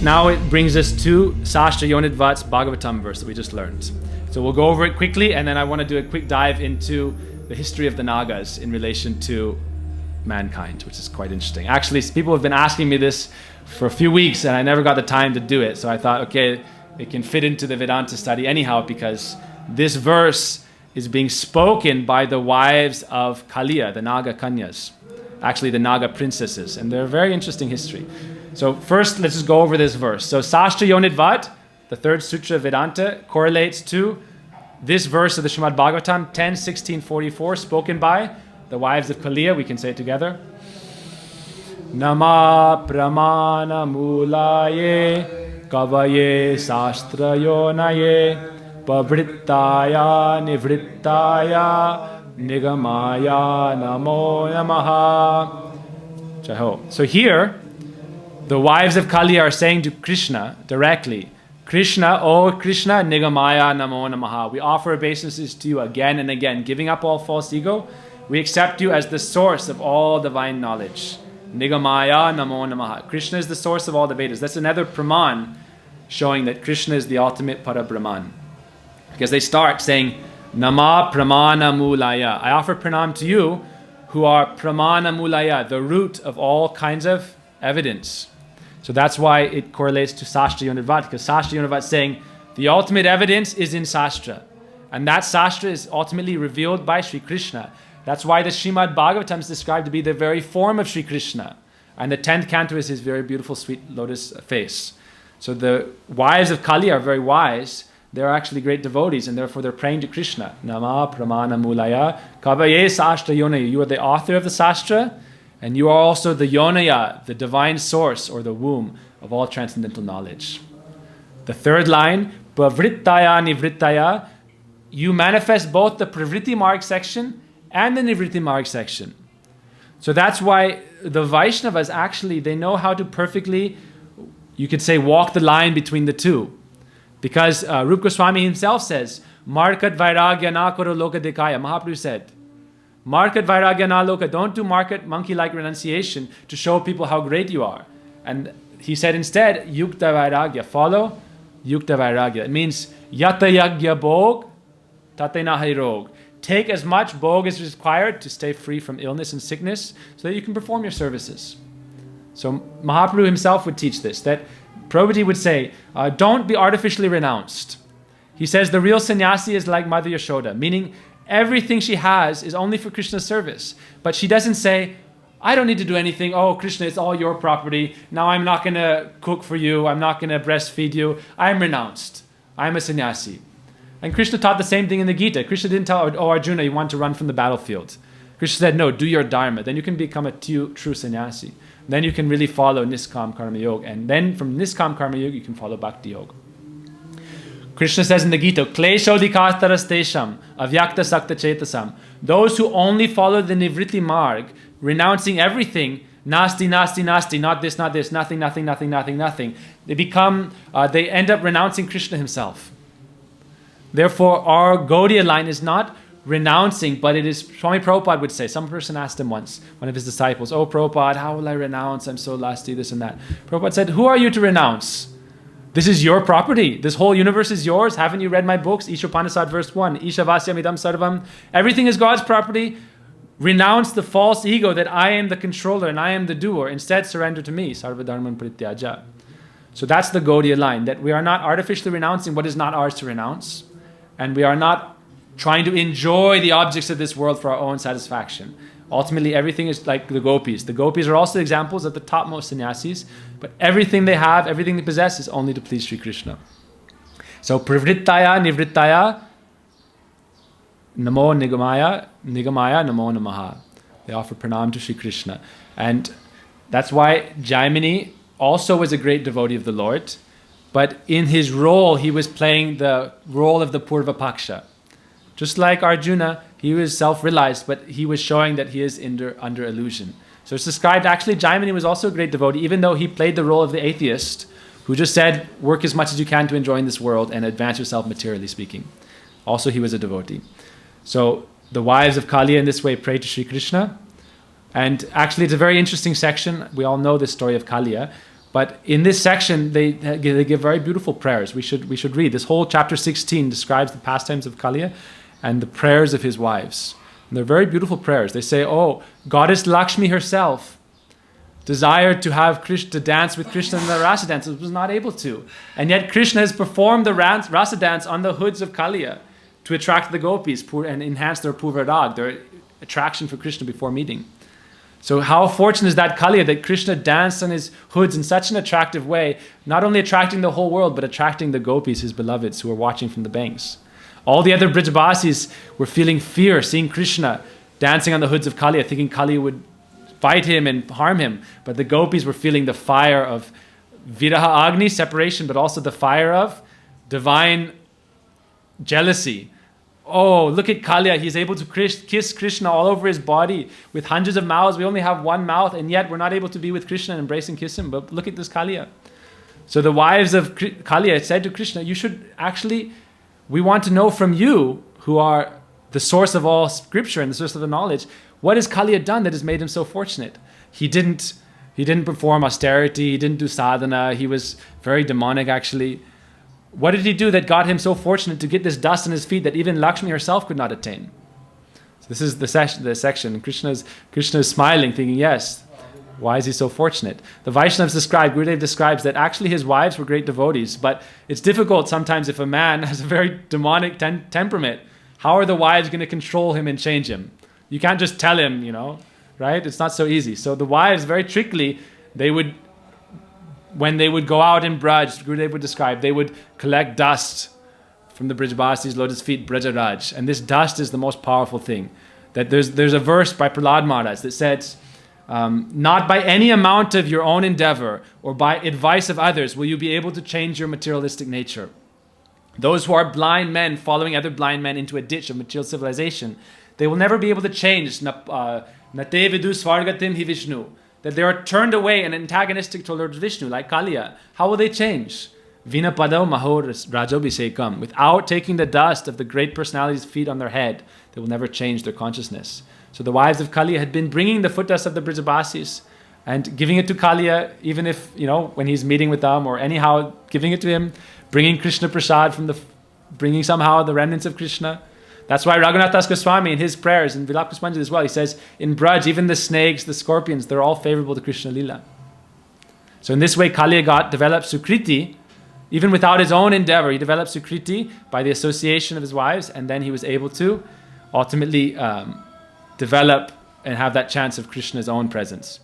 now it brings us to Sastra Yonidvat's Bhagavatam verse that we just learned. So we'll go over it quickly, and then I want to do a quick dive into the history of the Nagas in relation to mankind, which is quite interesting. Actually, people have been asking me this for a few weeks, and I never got the time to do it. So I thought, okay, it can fit into the Vedanta study anyhow, because this verse is being spoken by the wives of Kaliya, the Naga Kanyas, actually the Naga princesses, and they're a very interesting history. So first, let's just go over this verse. So Sastra Yonidvat, the third sutra of Vedanta, correlates to this verse of the Srimad Bhagavatam, 10:16-44, spoken by the wives of Kaliya. We can say it together. Nama pramana mulaye kavaye sastra yonaye pavrittaya nivrittaya nigamaya namo namaha. Jai Ho. So here, the wives of Kaliya are saying to Krishna directly, Krishna, oh Krishna, nigamaya namo namaha. We offer obeisances to you again and again, giving up all false ego. We accept you as the source of all divine knowledge. Nigamaya namo namaha. Krishna is the source of all the Vedas. That's another praman showing that Krishna is the ultimate Parabrahman. Because they start saying, Nama pramana mulaya. I offer pranam to you who are pramana mulaya, the root of all kinds of evidence. So that's why it correlates to Sastra Yonidvat, because Sastra Yonidvat is saying the ultimate evidence is in Sastra. And that Sastra is ultimately revealed by Sri Krishna. That's why the Srimad Bhagavatam is described to be the very form of Sri Krishna. And the 10th canto is his very beautiful sweet lotus face. So the wives of Kali are very wise. They're actually great devotees, and therefore they're praying to Krishna. Nama pramana mulaya kavaye sastra yonaya. You are the author of the Sastra, and you are also the yonaya, the divine source or the womb of all transcendental knowledge. The third line, pravrittaya nivrittaya. You manifest both the pravritti marg section and the nivritti marg section. So that's why the Vaishnavas actually, they know how to perfectly, you could say, walk the line between the two. Because Rupa Goswami himself says, Markat Vairagya na karo loka dekaya. Mahaprabhu said, Markat Vairagya na loka. Don't do market monkey-like renunciation to show people how great you are. And he said instead, Yukta Vairagya. Follow Yukta Vairagya. It means Yata Yagya Bhog, Tate Nahi Rog. Take as much bhog as is required to stay free from illness and sickness so that you can perform your services. So Mahaprabhu himself would teach this, that Prabhupada would say, don't be artificially renounced. He says the real sannyasi is like Mother Yashoda, meaning everything she has is only for Krishna's service. But she doesn't say, I don't need to do anything. Oh, Krishna, it's all your property. Now I'm not going to cook for you. I'm not going to breastfeed you. I'm renounced. I'm a sannyasi. And Krishna taught the same thing in the Gita. Krishna didn't tell, oh, Arjuna, you want to run from the battlefield. Krishna said, no, do your dharma. Then you can become a true sannyasi. Then you can really follow Niskam Karma Yoga. And then from Niskam Karma Yoga, you can follow Bhakti Yoga. Krishna says in the Gita, Klesho dikataras tesham, avyakta sakta chetasam. Those who only follow the Nivritti Marg, renouncing everything, nasti, nasti, nasti, not this, nothing, nothing, nothing, nothing, nothing. They end up renouncing Krishna himself. Therefore, our Gaudiya line is not renouncing, but it is, Swami Prabhupada would say, some person asked him once, one of his disciples, oh Prabhupada, how will I renounce? I'm so lusty, this and that. Prabhupada said, who are you to renounce? This is your property. This whole universe is yours. Haven't you read my books? Ishopanishad verse 1, Isha Vasyam Idam Sarvam. Everything is God's property. Renounce the false ego that I am the controller and I am the doer. Instead, surrender to me. Sarva Dharman Prityaja. So that's the Gaudiya line, that we are not artificially renouncing what is not ours to renounce. And we are not trying to enjoy the objects of this world for our own satisfaction. Ultimately, everything is like the gopis. The gopis are also examples of the topmost sannyasis, but everything they have, everything they possess is only to please Sri Krishna. So, pravrittaya, nivrittaya, namo nigamaya, nigamaya, namo namaha. They offer pranam to Sri Krishna. And that's why Jaimini also was a great devotee of the Lord. But in his role, he was playing the role of the Purva Paksha. Just like Arjuna, he was self-realized, but he was showing that he is under illusion. So it's described, actually, Jaimini was also a great devotee, even though he played the role of the atheist, who just said, work as much as you can to enjoy in this world and advance yourself materially speaking. Also, he was a devotee. So the wives of Kaliya in this way pray to Sri Krishna. And actually, it's a very interesting section. We all know the story of Kaliya, But in this section, they give very beautiful prayers. We should read. This whole chapter 16 describes the pastimes of Kaliya and the prayers of his wives. And they're very beautiful prayers. They say, oh, Goddess Lakshmi herself desired to have Krishna, to dance with Krishna in the rasa dance, but was not able to. And yet Krishna has performed the rasa dance on the hoods of Kaliya to attract the gopis and enhance their purvarag, their attraction for Krishna before meeting. So how fortunate is that Kaliya that Krishna danced on his hoods in such an attractive way, not only attracting the whole world, but attracting the gopis, his beloveds, who were watching from the banks. All the other Brijabasis were feeling fear, seeing Krishna dancing on the hoods of Kaliya, thinking Kaliya would fight him and harm him. But the gopis were feeling the fire of Viraha Agni, separation, but also the fire of divine jealousy. Oh, look at Kaliya. He's able to kiss Krishna all over his body with hundreds of mouths. We only have one mouth, and yet we're not able to be with Krishna and embrace and kiss him. But look at this Kaliya. So the wives of Kaliya said to Krishna, you should actually, we want to know from you, who are the source of all scripture and the source of the knowledge, what has Kaliya done that has made him so fortunate? He didn't perform austerity. He didn't do sadhana. He was very demonic, actually. What did he do that got him so fortunate to get this dust on his feet that even Lakshmi herself could not attain? So this is the section. Krishna is smiling, thinking, yes, why is he so fortunate? The Vaishnavas Gurudev describes that actually his wives were great devotees, but it's difficult sometimes if a man has a very demonic temperament. How are the wives going to control him and change him? You can't just tell him, right? It's not so easy. So the wives, very trickily, when they would go out in Braj, Gurudev would describe, they would collect dust from the Brijabasi's lotus feet, Brajaraj. And this dust is the most powerful thing. That there's a verse by Prahlad Maharaj that says, not by any amount of your own endeavor or by advice of others will you be able to change your materialistic nature. Those who are blind men following other blind men into a ditch of material civilization, they will never be able to change Nate vidu svargatim hi Vishnu. That they are turned away and antagonistic to Lord Vishnu, like Kaliya. How will they change? Vina padau mahor rajobhisekam. Without taking the dust of the great personality's feet on their head, they will never change their consciousness. So the wives of Kaliya had been bringing the foot dust of the Brijabasis and giving it to Kaliya, even if, when he's meeting with them, or anyhow giving it to him, bringing Krishna Prasad bringing somehow the remnants of Krishna. That's why Raghunath Das Goswami in his prayers, in Vilap Puspanjali as well, he says, in Braj, even the snakes, the scorpions, they're all favorable to Krishna Lila. So in this way, Kaliya developed Sukriti, even without his own endeavor. He developed Sukriti by the association of his wives, and then he was able to ultimately develop and have that chance of Krishna's own presence.